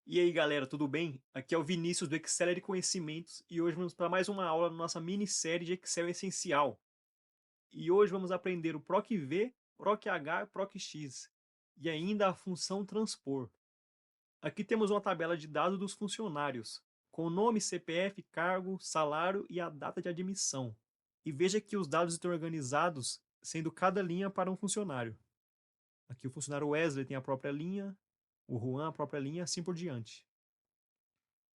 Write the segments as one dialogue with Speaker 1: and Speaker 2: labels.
Speaker 1: E aí galera, tudo bem? Aqui é o Vinícius do Excel e Conhecimentos e hoje vamos para mais uma aula da nossa minissérie de Excel Essencial. E hoje vamos aprender o PROC-V, PROC-H e PROC-X e ainda a função transpor. Aqui temos uma tabela de dados dos funcionários, com nome, CPF, cargo, salário e a data de admissão. E veja que os dados estão organizados, sendo cada linha para um funcionário. Aqui o funcionário Wesley tem a própria linha, o Juan a própria linha, assim por diante.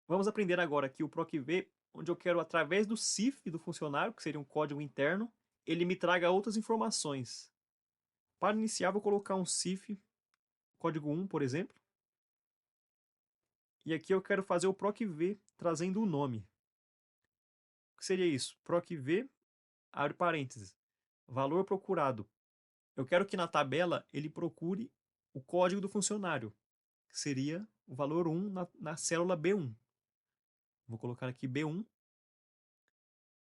Speaker 1: Vamos aprender agora aqui o PROC-V, onde eu quero, através do CIF do funcionário, que seria um código interno, ele me traga outras informações. Para iniciar, vou colocar um CIF, código 1, por exemplo. E aqui eu quero fazer o PROC-V, trazendo o nome. O que seria isso? PROC-V, abre parênteses, valor procurado. Eu quero que na tabela ele procure o código do funcionário, que seria o valor 1 na célula B1. Vou colocar aqui B1,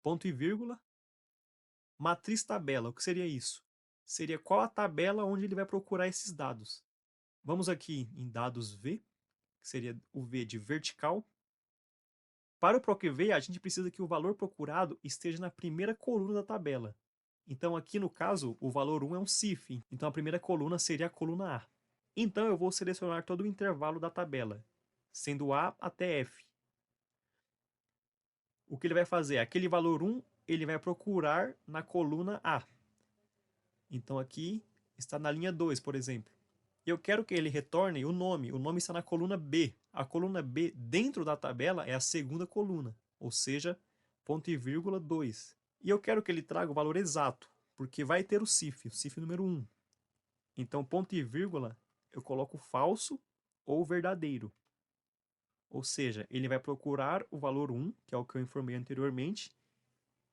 Speaker 1: ponto e vírgula, matriz tabela, o que seria isso? Seria qual a tabela onde ele vai procurar esses dados. Vamos aqui em dados V, que seria o V de vertical. Para o PROC-V, a gente precisa que o valor procurado esteja na primeira coluna da tabela. Então aqui no caso, o valor 1 é um CIF, então a primeira coluna seria a coluna A. Então eu vou selecionar todo o intervalo da tabela, sendo A até F. O que ele vai fazer? Aquele valor 1, ele vai procurar na coluna A. Então aqui está na linha 2, por exemplo. Eu quero que ele retorne o nome. O nome está na coluna B. A coluna B dentro da tabela é a segunda coluna, ou seja, ponto e vírgula 2. E eu quero que ele traga o valor exato, porque vai ter o CIF número 1. Então, ponto e vírgula, eu coloco falso ou verdadeiro. Ou seja, ele vai procurar o valor 1, que é o que eu informei anteriormente,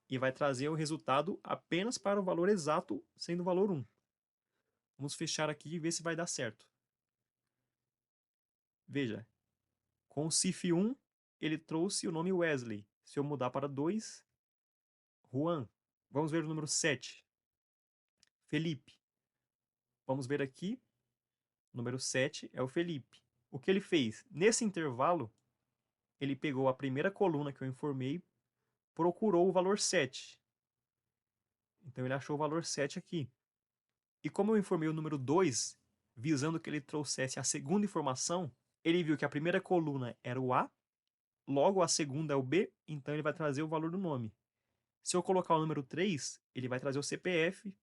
Speaker 1: e vai trazer o resultado apenas para o valor exato, sendo o valor 1. Vamos fechar aqui e ver se vai dar certo. Veja, com o CIF 1, ele trouxe o nome Wesley. Se eu mudar para 2, Juan. Vamos ver o número 7, Felipe. Vamos ver aqui, o número 7 é o Felipe. O que ele fez? Nesse intervalo, ele pegou a primeira coluna que eu informei, procurou o valor 7. Então ele achou o valor 7 aqui. E como eu informei o número 2, visando que ele trouxesse a segunda informação, ele viu que a primeira coluna era o A, logo a segunda é o B, então ele vai trazer o valor do nome. Se eu colocar o número 3, ele vai trazer o CPF,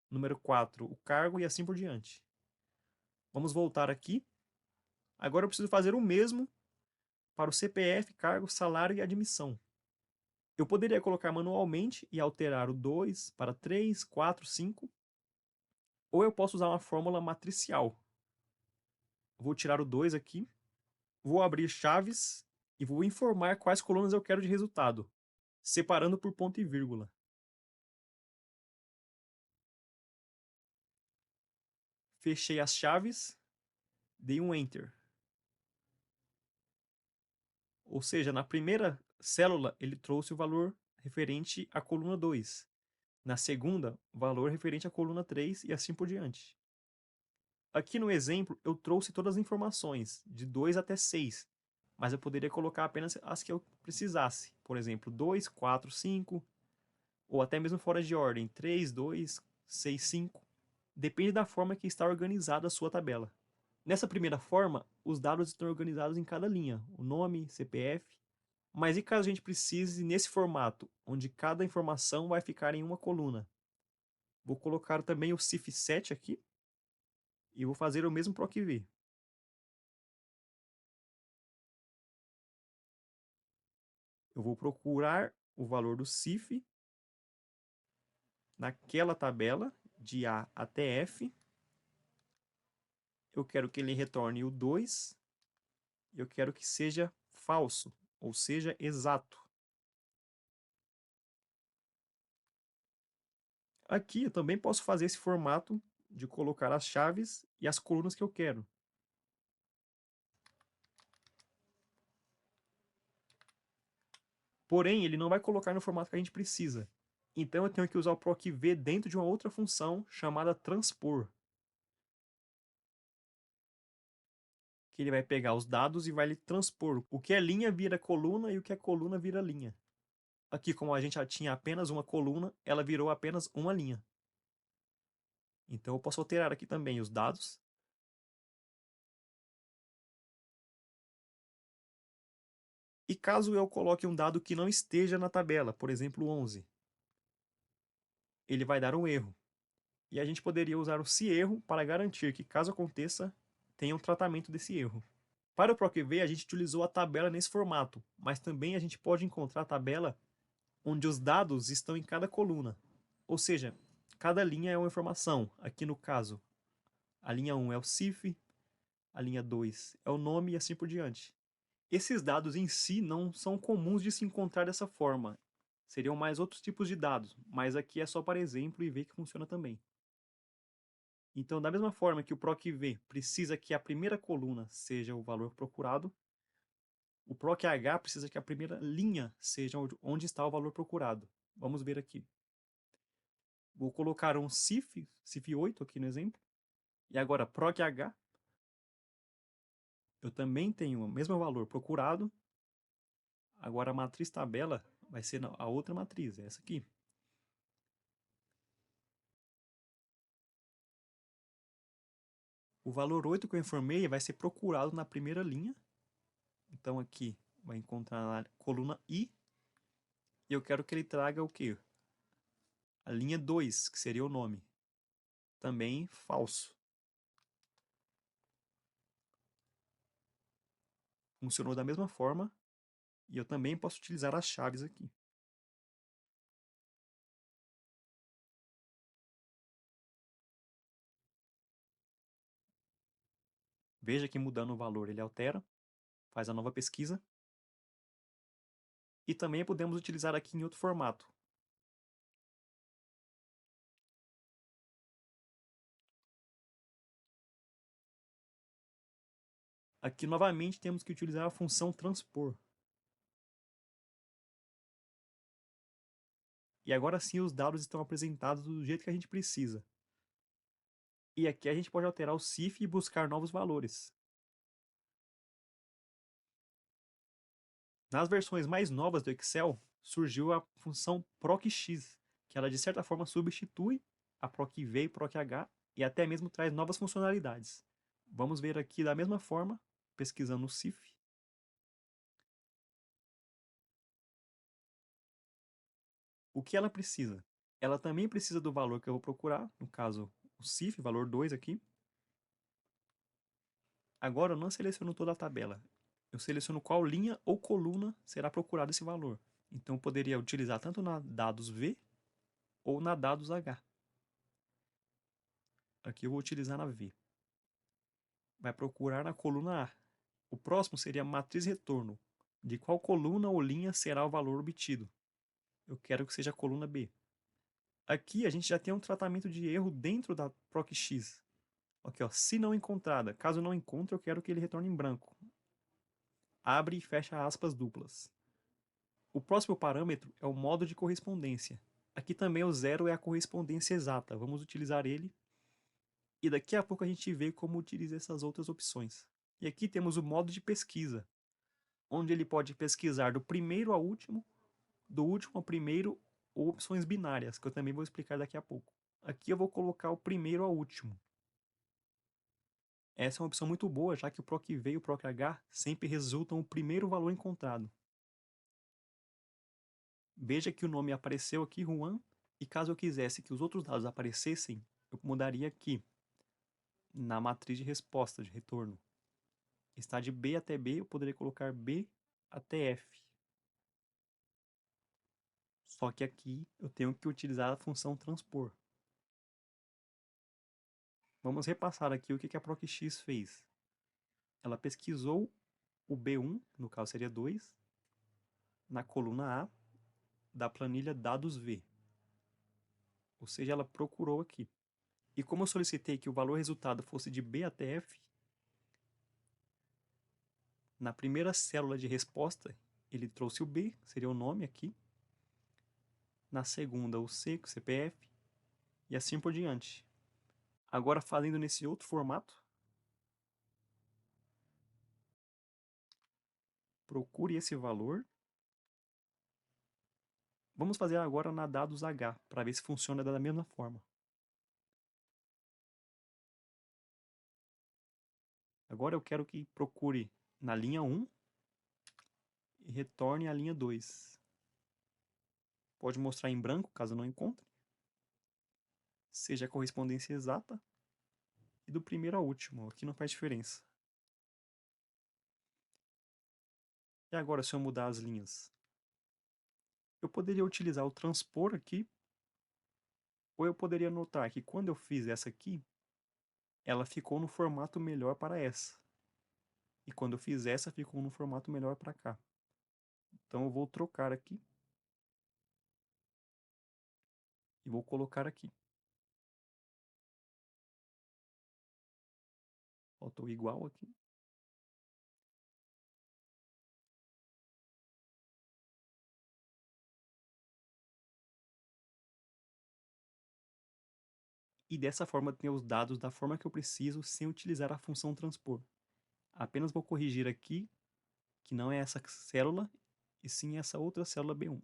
Speaker 1: número 4, o cargo e assim por diante. Vamos voltar aqui. Agora eu preciso fazer o mesmo para o CPF, cargo, salário e admissão. Eu poderia colocar manualmente e alterar o 2 para 3, 4, 5, ou eu posso usar uma fórmula matricial. Vou tirar o 2 aqui, vou abrir chaves e vou informar quais colunas eu quero de resultado, separando por ponto e vírgula. Fechei as chaves, dei um Enter. Ou seja, na primeira célula ele trouxe o valor referente à coluna 2. Na segunda, o valor referente à coluna 3 e assim por diante. Aqui no exemplo, eu trouxe todas as informações, de 2 até 6, mas eu poderia colocar apenas as que eu precisasse. Por exemplo, 2, 4, 5, ou até mesmo fora de ordem, 3, 2, 6, 5. Depende da forma que está organizada a sua tabela. Nessa primeira forma, os dados estão organizados em cada linha, o nome, CPF, mas e caso a gente precise nesse formato, onde cada informação vai ficar em uma coluna? Vou colocar também o CIF7 aqui e vou fazer o mesmo PROC-V. Eu vou procurar o valor do CIF naquela tabela de A até F. Eu quero que ele retorne o 2. Eu quero que seja falso, ou seja, exato. Aqui eu também posso fazer esse formato de colocar as chaves e as colunas que eu quero. Porém, ele não vai colocar no formato que a gente precisa. Então eu tenho que usar o PROC-V dentro de uma outra função chamada transpor, que ele vai pegar os dados e vai lhe transpor. O que é linha vira coluna e o que é coluna vira linha. Aqui, como a gente já tinha apenas uma coluna, ela virou apenas uma linha. Então eu posso alterar aqui também os dados. E caso eu coloque um dado que não esteja na tabela, por exemplo 11, ele vai dar um erro. E a gente poderia usar o se erro para garantir que, caso aconteça, tenha um tratamento desse erro. Para o PROC-V, a gente utilizou a tabela nesse formato, mas também a gente pode encontrar a tabela onde os dados estão em cada coluna. Ou seja, cada linha é uma informação. Aqui no caso, a linha 1 é o CIF, a linha 2 é o nome e assim por diante. Esses dados em si não são comuns de se encontrar dessa forma. Seriam mais outros tipos de dados, mas aqui é só para exemplo e ver que funciona também. Então, da mesma forma que o PROC-V precisa que a primeira coluna seja o valor procurado, o PROC-H precisa que a primeira linha seja onde está o valor procurado. Vamos ver aqui. Vou colocar um CIF8 aqui no exemplo. E agora, PROC-H, eu também tenho o mesmo valor procurado. Agora, a matriz tabela vai ser a outra matriz, é essa aqui. O valor 8 que eu informei vai ser procurado na primeira linha. Então, aqui vai encontrar na coluna I. E eu quero que ele traga o quê? A linha 2, que seria o nome. Também falso. Funcionou da mesma forma. E eu também posso utilizar as chaves aqui. Veja que mudando o valor ele altera. Faz a nova pesquisa. E também podemos utilizar aqui em outro formato. Aqui novamente temos que utilizar a função transpor. E agora sim os dados estão apresentados do jeito que a gente precisa. E aqui a gente pode alterar o CIF e buscar novos valores. Nas versões mais novas do Excel, surgiu a função PROC-X, que ela de certa forma substitui a PROC-V e PROC-H e até mesmo traz novas funcionalidades. Vamos ver aqui da mesma forma, pesquisando o CIF. O que ela precisa? Ela também precisa do valor que eu vou procurar, no caso o CIF, valor 2 aqui. Agora eu não seleciono toda a tabela. Eu seleciono qual linha ou coluna será procurado esse valor. Então eu poderia utilizar tanto na dados V ou na dados H. Aqui eu vou utilizar na V. Vai procurar na coluna A. O próximo seria matriz retorno. De qual coluna ou linha será o valor obtido? Eu quero que seja a coluna B. Aqui a gente já tem um tratamento de erro dentro da PROC-X. Aqui, ó, se não encontrada. Caso não encontre, eu quero que ele retorne em branco. Abre e fecha aspas duplas. O próximo parâmetro é o modo de correspondência. Aqui também o zero é a correspondência exata. Vamos utilizar ele. E daqui a pouco a gente vê como utilizar essas outras opções. E aqui temos o modo de pesquisa, onde ele pode pesquisar do primeiro ao último, do último ao primeiro, ou opções binárias, que eu também vou explicar daqui a pouco. Aqui eu vou colocar o primeiro ao último. Essa é uma opção muito boa, já que o PROC-V e o PROC-H sempre resultam o primeiro valor encontrado. Veja que o nome apareceu aqui, Juan, e caso eu quisesse que os outros dados aparecessem, eu mudaria aqui, na matriz de resposta, de retorno. Está de B até B, eu poderia colocar B até F. Só que aqui eu tenho que utilizar a função transpor. Vamos repassar aqui o que a PROC-X fez. Ela pesquisou o B1, no caso seria 2, na coluna A da planilha dados V. Ou seja, ela procurou aqui. E como eu solicitei que o valor resultado fosse de B até F, na primeira célula de resposta, ele trouxe o B, seria o nome aqui. Na segunda, o C, o CPF, e assim por diante. Agora, fazendo nesse outro formato, procure esse valor. Vamos fazer agora na dados H, para ver se funciona da mesma forma. Agora eu quero que procure na linha 1 e retorne à linha 2. Pode mostrar em branco, caso não encontre. Seja a correspondência exata. E do primeiro ao último, aqui não faz diferença. E agora, se eu mudar as linhas? Eu poderia utilizar o transpor aqui, ou eu poderia notar que quando eu fiz essa aqui, ela ficou no formato melhor para essa. E quando eu fiz essa, ficou no formato melhor para cá. Então eu vou trocar aqui. E vou colocar aqui. Faltou igual aqui. E dessa forma tenho os dados da forma que eu preciso sem utilizar a função transpor. Apenas vou corrigir aqui, que não é essa célula, e sim essa outra célula B1.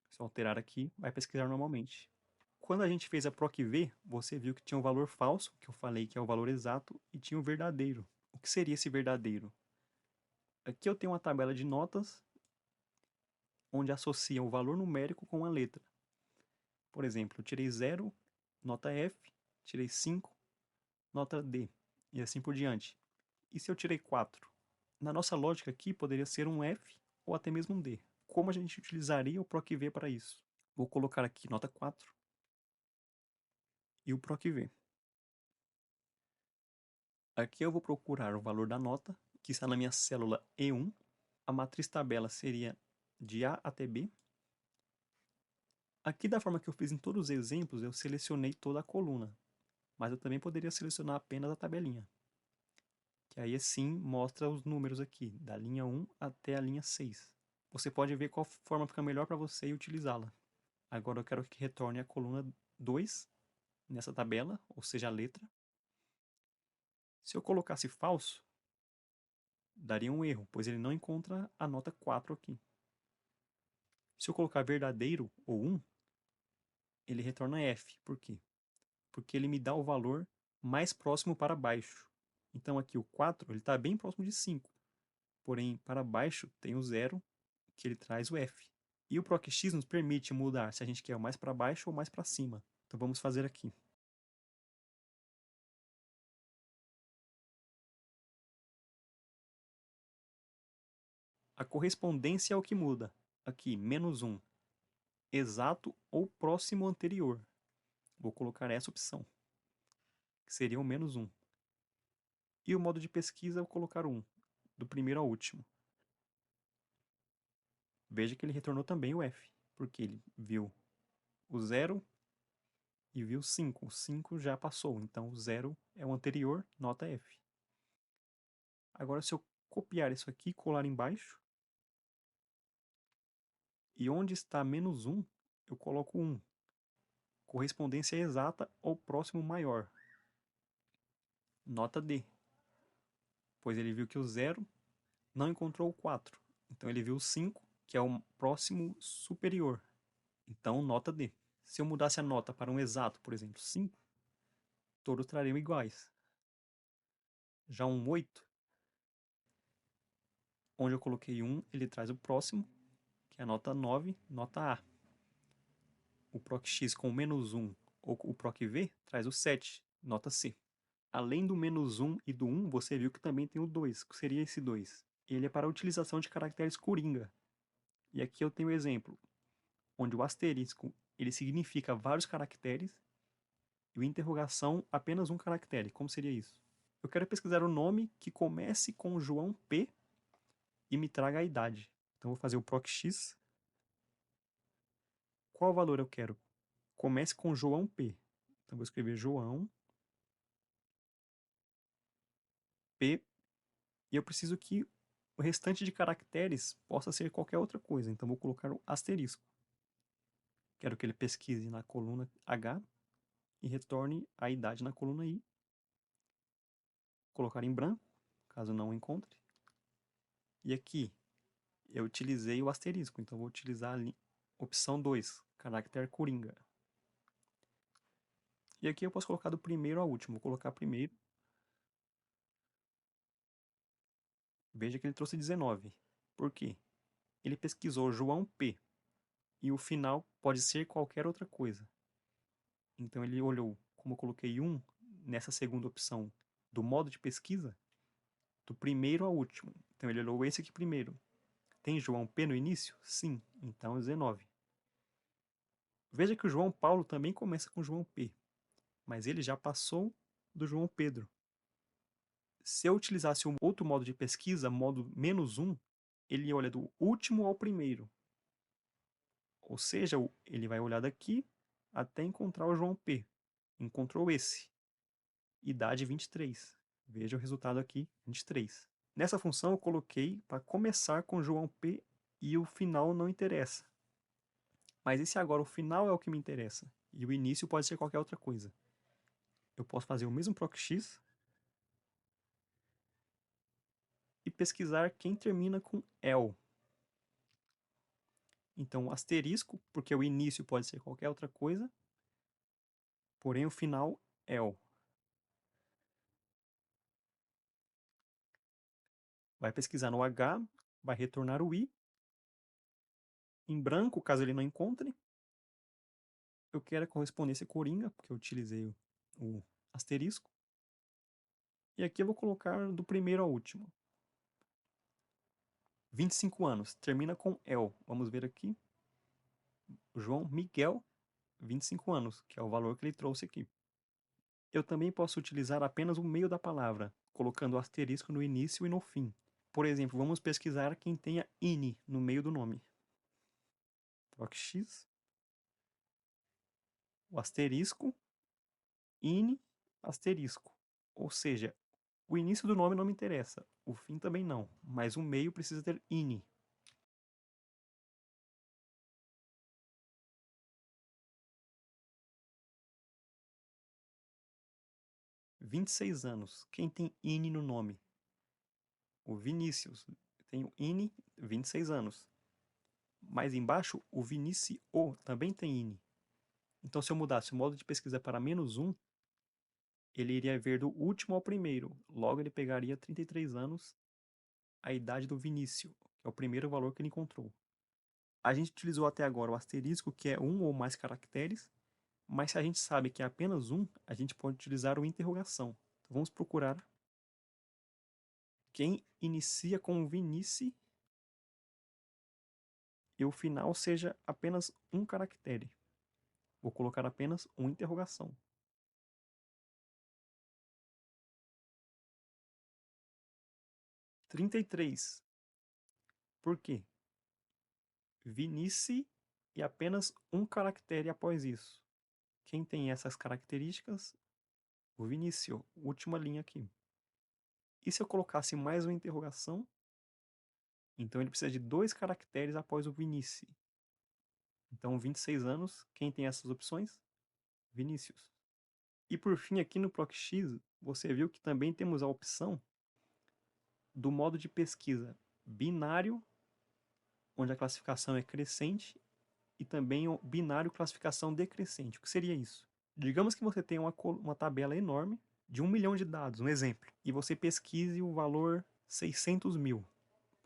Speaker 1: Se eu alterar aqui, vai pesquisar normalmente. Quando a gente fez a PROC-V, você viu que tinha um valor falso, que eu falei que é o valor exato, e tinha o verdadeiro. O que seria esse verdadeiro? Aqui eu tenho uma tabela de notas, onde associa o valor numérico com a letra. Por exemplo, eu tirei 0, nota F, tirei 5, nota D, e assim por diante. E se eu tirei 4? Na nossa lógica aqui, poderia ser um F ou até mesmo um D. Como a gente utilizaria o PROC-V para isso? Vou colocar aqui nota 4 e o PROC-V. Aqui eu vou procurar o valor da nota, que está na minha célula E1. A matriz tabela seria de A até B. Aqui, da forma que eu fiz em todos os exemplos, eu selecionei toda a coluna. Mas eu também poderia selecionar apenas a tabelinha. Que aí sim mostra os números aqui, da linha 1 até a linha 6. Você pode ver qual forma fica melhor para você e utilizá-la. Agora eu quero que retorne a coluna 2 nessa tabela, ou seja, a letra. Se eu colocasse falso, daria um erro, pois ele não encontra a nota 4 aqui. Se eu colocar verdadeiro ou 1, ele retorna F. Por quê? Porque ele me dá o valor mais próximo para baixo. Então aqui o 4 está bem próximo de 5. Porém, para baixo tem o 0, que ele traz o F. E o PROC-X nos permite mudar se a gente quer o mais para baixo ou mais para cima. Então vamos fazer aqui. A correspondência é o que muda. Aqui, menos 1. Exato ou próximo anterior. Vou colocar essa opção, que seria o menos 1. E o modo de pesquisa eu vou colocar 1, do primeiro ao último. Veja que ele retornou também o F, porque ele viu o 0 e viu 5. O 5 já passou, então o 0 é o anterior, nota F. Agora, se eu copiar isso aqui e colar embaixo, e onde está menos 1, eu coloco 1. Correspondência exata ou próximo maior. Nota D. Pois ele viu que o 0 não encontrou o 4. Então ele viu o 5, que é o próximo superior. Então, nota D. Se eu mudasse a nota para um exato, por exemplo, 5, todos trariam iguais. Já um 8, onde eu coloquei 1, ele traz o próximo, que é a nota 9, nota A. O PROC-X com menos 1, ou o PROC-V, traz o 7, nota C. Além do menos 1 e do 1, você viu que também tem o 2. O que seria esse 2? Ele é para a utilização de caracteres coringa. E aqui eu tenho o exemplo, onde o asterisco ele significa vários caracteres e o interrogação apenas um caractere. Como seria isso? Eu quero pesquisar o nome que comece com João P e me traga a idade. Então vou fazer o PROC-X. Qual valor eu quero? Comece com João P. Então vou escrever João P. E eu preciso que o restante de caracteres possa ser qualquer outra coisa. Então vou colocar o asterisco. Quero que ele pesquise na coluna H e retorne a idade na coluna I. Colocar em branco, caso não encontre. E aqui, eu utilizei o asterisco, então vou utilizar a opção 2, caractere coringa. E aqui eu posso colocar do primeiro ao último. Vou colocar primeiro. Veja que ele trouxe 19. Por quê? Ele pesquisou João P. E o final pode ser qualquer outra coisa. Então ele olhou, como eu coloquei 1 nessa segunda opção do modo de pesquisa, do primeiro ao último. Então ele olhou esse aqui primeiro. Tem João P no início? Sim, então 19. Veja que o João Paulo também começa com João P, mas ele já passou do João Pedro. Se eu utilizasse um outro modo de pesquisa, modo -1, ele olha do último ao primeiro. Ou seja, ele vai olhar daqui até encontrar o João P. Encontrou esse. Idade 23. Veja o resultado aqui, 23. Nessa função eu coloquei para começar com João P e o final não interessa. Mas e se agora o final é o que me interessa? E o início pode ser qualquer outra coisa. Eu posso fazer o mesmo proc_x e pesquisar quem termina com el. Então, asterisco, porque o início pode ser qualquer outra coisa, porém o final, el. Vai pesquisar no H, vai retornar o I. Em branco, caso ele não encontre. Eu quero a correspondência coringa, porque eu utilizei o asterisco. E aqui eu vou colocar do primeiro ao último. 25 anos, termina com el. Vamos ver aqui. O João Miguel, 25 anos, que é o valor que ele trouxe aqui. Eu também posso utilizar apenas o meio da palavra, colocando o asterisco no início e no fim. Por exemplo, vamos pesquisar quem tenha INI no meio do nome. proc_x, o asterisco, INI, asterisco. Ou seja, o início do nome não me interessa, o fim também não, mas o meio precisa ter INI. "26 anos, quem tem INI no nome?" O Vinícius. Tem o INI, 26 anos. Mais embaixo, o Vinício também tem INI. Então, se eu mudasse o modo de pesquisa para -1, ele iria ver do último ao primeiro. Logo, ele pegaria 33 anos, a idade do Vinícius, que é o primeiro valor que ele encontrou. A gente utilizou até agora o asterisco, que é um ou mais caracteres, mas se a gente sabe que é apenas um, a gente pode utilizar o interrogação. Então, vamos procurar quem inicia com Vinícius e o final seja apenas um caractere. Vou colocar apenas uma interrogação. 33. Por quê? Vinícius e apenas um caractere após isso. Quem tem essas características? O Vinícius, última linha aqui. E se eu colocasse mais uma interrogação? Então ele precisa de 2 caracteres após o Vinícius. Então, 26 anos, quem tem essas opções? Vinícius. E por fim, aqui no proc_x, você viu que também temos a opção do modo de pesquisa binário, onde a classificação é crescente, e também o binário classificação decrescente. O que seria isso? Digamos que você tem uma tabela enorme de 1 milhão de dados, um exemplo, e você pesquise o valor 600 mil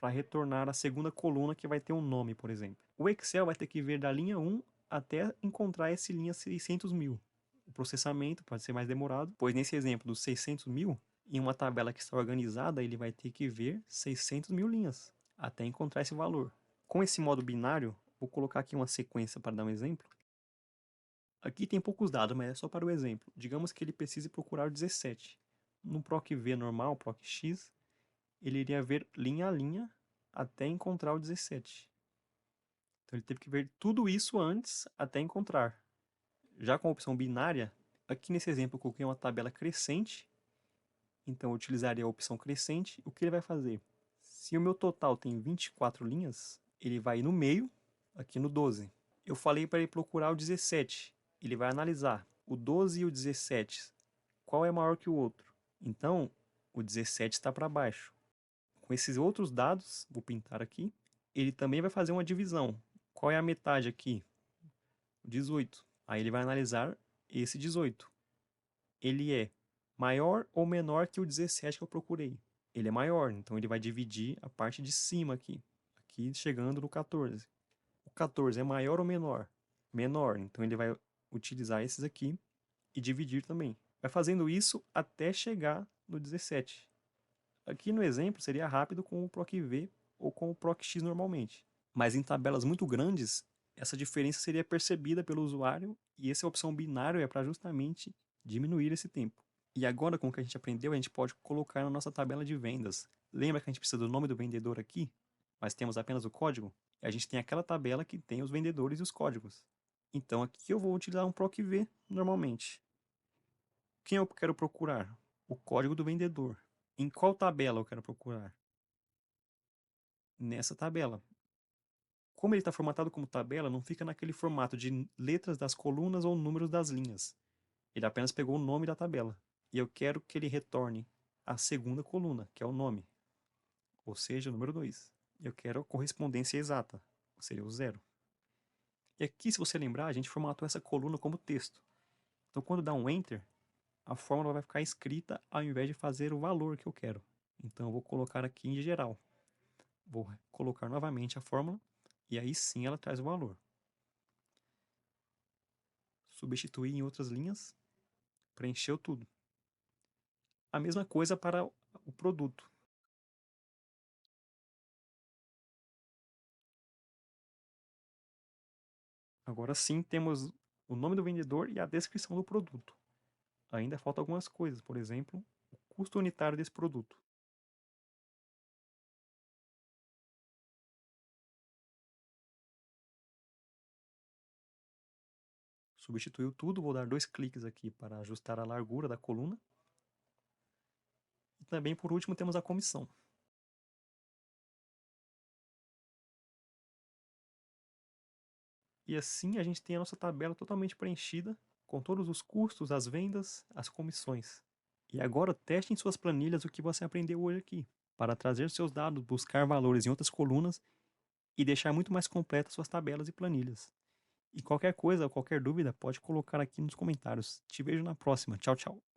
Speaker 1: para retornar a segunda coluna que vai ter um nome, por exemplo. O Excel vai ter que ver da linha 1 até encontrar essa linha 600 mil. O processamento pode ser mais demorado, pois nesse exemplo dos 600 mil, em uma tabela que está organizada, ele vai ter que ver 600 mil linhas até encontrar esse valor. Com esse modo binário, vou colocar aqui uma sequência para dar um exemplo. Aqui tem poucos dados, mas é só para o exemplo. Digamos que ele precise procurar o 17. No proc_v normal, proc_x, ele iria ver linha a linha até encontrar o 17. Então ele teve que ver tudo isso antes até encontrar. Já com a opção binária, aqui nesse exemplo eu coloquei uma tabela crescente, então eu utilizaria a opção crescente. O que ele vai fazer? Se o meu total tem 24 linhas, ele vai no meio, aqui no 12. Eu falei para ele procurar o 17. Ele vai analisar o 12 e o 17. Qual é maior que o outro? Então, o 17 está para baixo. Com esses outros dados, vou pintar aqui, ele também vai fazer uma divisão. Qual é a metade aqui? 18. Aí ele vai analisar esse 18. Ele é maior ou menor que o 17 que eu procurei? Ele é maior, então ele vai dividir a parte de cima aqui. Aqui chegando no 14. O 14 é maior ou menor? Menor, então ele vai utilizar esses aqui e dividir também. Vai fazendo isso até chegar no 17. Aqui no exemplo seria rápido com o PROC-V ou com o PROC-X normalmente. Mas em tabelas muito grandes, essa diferença seria percebida pelo usuário e essa opção binário é para justamente diminuir esse tempo. E agora, com o que a gente aprendeu, a gente pode colocar na nossa tabela de vendas. Lembra que a gente precisa do nome do vendedor aqui, mas temos apenas o código? E a gente tem aquela tabela que tem os vendedores e os códigos. Então aqui eu vou utilizar um PROC-V normalmente. Quem eu quero procurar? O código do vendedor. Em qual tabela eu quero procurar? Nessa tabela. Como ele está formatado como tabela, não fica naquele formato de letras das colunas ou números das linhas. Ele apenas pegou o nome da tabela. E eu quero que ele retorne a segunda coluna, que é o nome, ou seja, o número 2. Eu quero a correspondência exata, ou seja, o 0. E aqui, se você lembrar, a gente formatou essa coluna como texto. Então, quando dá um Enter, a fórmula vai ficar escrita ao invés de fazer o valor que eu quero. Então, eu vou colocar aqui em geral. Vou colocar novamente a fórmula e aí sim ela traz o valor. Substituir em outras linhas, preencheu tudo. A mesma coisa para o produto. Agora sim temos o nome do vendedor e a descrição do produto. Ainda faltam algumas coisas, por exemplo, o custo unitário desse produto. Substituiu tudo, vou dar 2 cliques aqui para ajustar a largura da coluna. E também, por último, temos a comissão. E assim a gente tem a nossa tabela totalmente preenchida, com todos os custos, as vendas, as comissões. E agora teste em suas planilhas o que você aprendeu hoje aqui, para trazer seus dados, buscar valores em outras colunas e deixar muito mais completas suas tabelas e planilhas. E qualquer coisa ou qualquer dúvida pode colocar aqui nos comentários. Te vejo na próxima. Tchau, tchau.